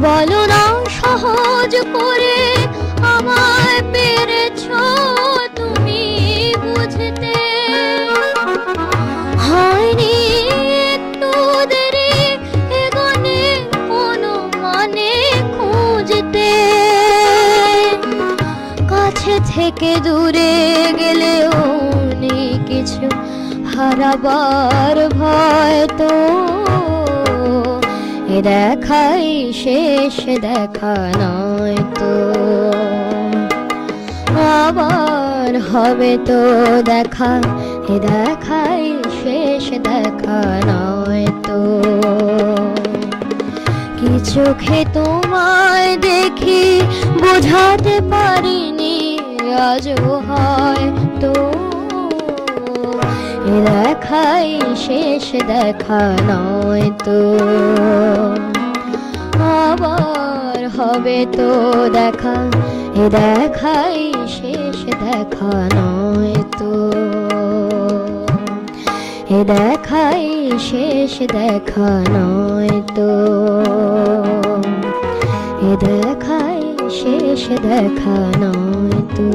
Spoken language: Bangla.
বলো না সহজ করে আমায় পেরেছো তুমি বুঝতে, হয়নি একটু দেরি এগোনে কোনো মানে খুঁজতে। কাছে থেকে দূরে গেলেও নেই কিছু হারাবার ভয় তো, এ দেখাই শেষ দেখা নয় তো, আবার হবে তো দেখা, এ দেখাই শেষ দেখা নয় তো। কি চোখে তোমায় দেখি বোঝাতে পারিনি আজও হয়তো, এ দেখাই শেষ দেখা নয় তো, আবার হবে তো দেখা, এ দেখাই শেষ দেখা নয় তো, এ দেখাই শেষ দেখা নয় তো, এ দেখাই শেষ দেখা নয় তো।